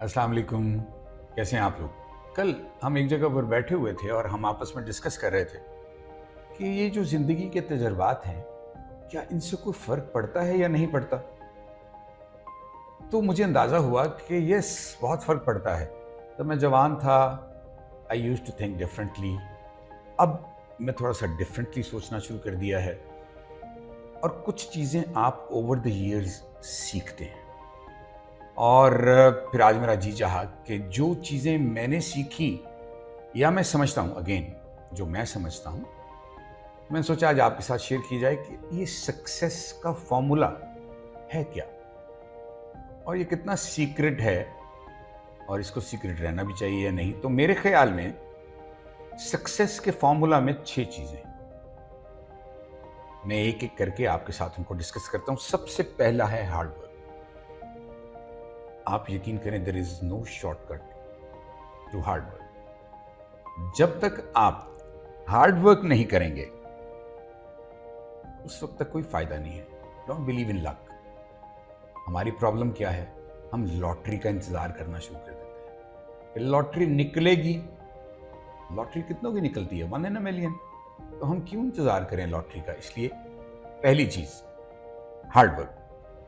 अस्सलाम वालेकुम। कैसे हैं आप लोग? कल हम एक जगह पर बैठे हुए थे और हम आपस में डिस्कस कर रहे थे कि ये जो ज़िंदगी के तजुर्बात हैं, क्या इनसे कोई फ़र्क पड़ता है या नहीं पड़ता? तो मुझे अंदाज़ा हुआ कि यस, बहुत फ़र्क पड़ता है। जब मैं जवान था, I used to think differently. अब मैं थोड़ा-सा डिफरेंटली सोचना शुरू कर दिया है और कुछ चीज़ें आप ओवर द ईयर्स सीखते हैं। और फिर आज मेरा जी चाहा कि जो चीज़ें मैंने सीखी या मैं समझता हूँ, अगेन जो मैं समझता हूँ, मैंने सोचा आज आपके साथ शेयर की जाए कि ये सक्सेस का फॉर्मूला है क्या और ये कितना सीक्रेट है और इसको सीक्रेट रहना भी चाहिए या नहीं। तो मेरे ख्याल में सक्सेस के फॉर्मूला में 6 चीज़ें, मैं एक एक करके आपके साथ उनको डिस्कस करता हूँ। सबसे पहला है हार्ड वर्क। आप यकीन करें, there is no shortcut to hard work. जब तक आप हार्ड वर्क नहीं करेंगे उस वक्त तक कोई फायदा नहीं है। Don't believe in luck. हमारी प्रॉब्लम क्या है, हम लॉटरी का इंतजार करना शुरू कर देते हैं कि लॉटरी निकलेगी। लॉटरी कितनों की निकलती है? 1 इन अ मिलियन। तो हम क्यों इंतजार करें लॉटरी का? इसलिए पहली चीज हार्ड वर्क।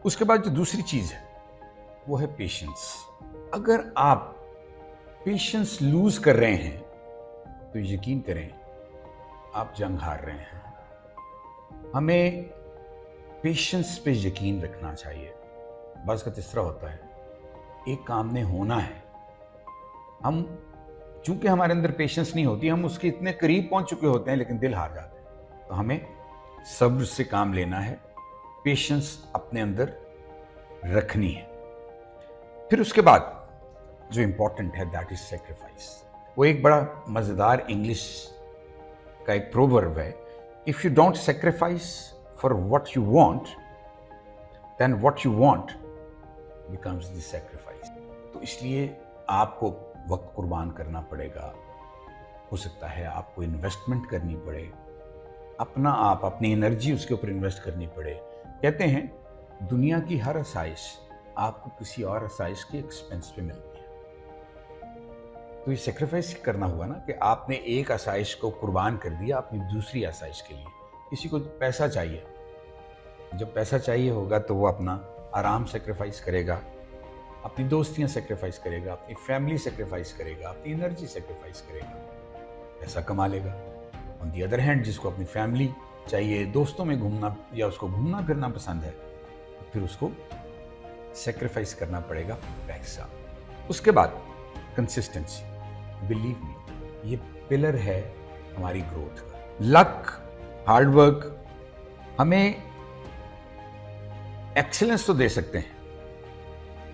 उसके बाद जो दूसरी चीज है वो है पेशेंस। अगर आप पेशेंस लूज कर रहे हैं तो यकीन करें आप जंग हार रहे हैं। हमें पेशेंस पे यकीन रखना चाहिए। बस का तीसरा होता है, एक काम ने होना है। हम चूंकि हमारे अंदर पेशेंस नहीं होती, हम उसके इतने करीब पहुंच चुके होते हैं लेकिन दिल हार जाते हैं। तो हमें सब्र से काम लेना है, पेशेंस अपने अंदर रखनी है। फिर उसके बाद जो इंपॉर्टेंट है दैट इज सेक्रीफाइस। वो एक बड़ा मजेदार इंग्लिश का एक प्रोवर्ब है, if you don't sacrifice for what you want then what you want becomes the sacrifice. तो इसलिए आपको वक्त कुर्बान करना पड़ेगा। हो सकता है आपको इन्वेस्टमेंट करनी पड़े, अपना आप अपनी एनर्जी उसके ऊपर इन्वेस्ट करनी पड़े। कहते हैं दुनिया की हर आसाइश आपको किसी और आसाइश के एक्सपेंस पे मिलती है। तो ये सेक्रीफाइस करना हुआ ना कि आपने एक आसाइश को कुर्बान कर दिया अपनी दूसरी आसाइश के लिए। किसी को पैसा चाहिए, जब पैसा चाहिए होगा तो वो अपना आराम सेक्रीफाइस करेगा, अपनी दोस्तियां सेक्रीफाइस करेगा, अपनी फैमिली सेक्रीफाइस करेगा, अपनी एनर्जी सेक्रीफाइस करेगा, पैसा कमा लेगा। ऑन दी अदर हैंड जिसको अपनी फैमिली चाहिए, दोस्तों में घूमना या उसको घूमना फिरना पसंद है, तो फिर उसको सेक्रीफाइस करना पड़ेगा पैसा। उसके बाद कंसिस्टेंसी। बिलीव मी, ये पिलर है हमारी ग्रोथ का। लक, हार्ड वर्क हमें एक्सीलेंस तो दे सकते हैं,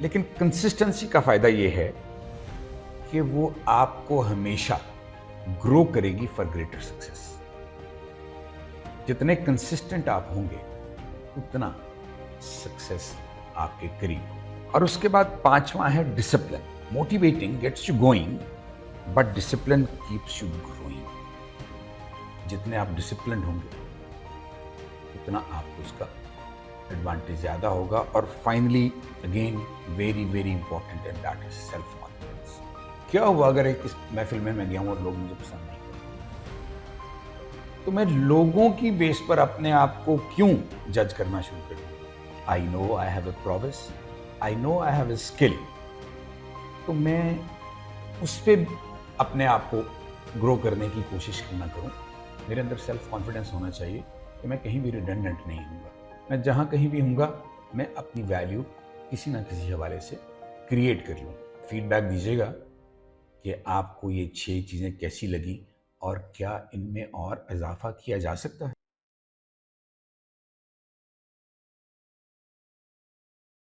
लेकिन कंसिस्टेंसी का फायदा ये है कि वो आपको हमेशा ग्रो करेगी फॉर ग्रेटर सक्सेस। जितने कंसिस्टेंट आप होंगे उतना सक्सेस आपके करीब हो। और उसके बाद पांचवा है discipline. Motivating gets you going but discipline keeps you growing. जितने आप डिसिप्लिन होंगे उतना आपको उसका एडवांटेज ज्यादा होगा। और finally again very very important and that is self confidence. क्या हुआ अगर एक इस महफिल में मैं गया हूं और लोग मुझे पसंद नहीं करते, तो मैं लोगों की बेस पर अपने आप को क्यों जज करना शुरू कर दूं? I know I have a progress, I know I have a skill, तो मैं उस पर अपने आप को ग्रो करने की कोशिश ना करूं। मेरे अंदर सेल्फ कॉन्फिडेंस होना चाहिए कि मैं कहीं भी रिडंडेंट नहीं हूँगा। मैं जहाँ कहीं भी हूँगा मैं अपनी वैल्यू किसी ना किसी हवाले से क्रिएट कर लूँ। फीडबैक दीजिएगा कि आपको ये 6 चीज़ें कैसी लगी और क्या इनमें और इजाफा किया जा सकता है।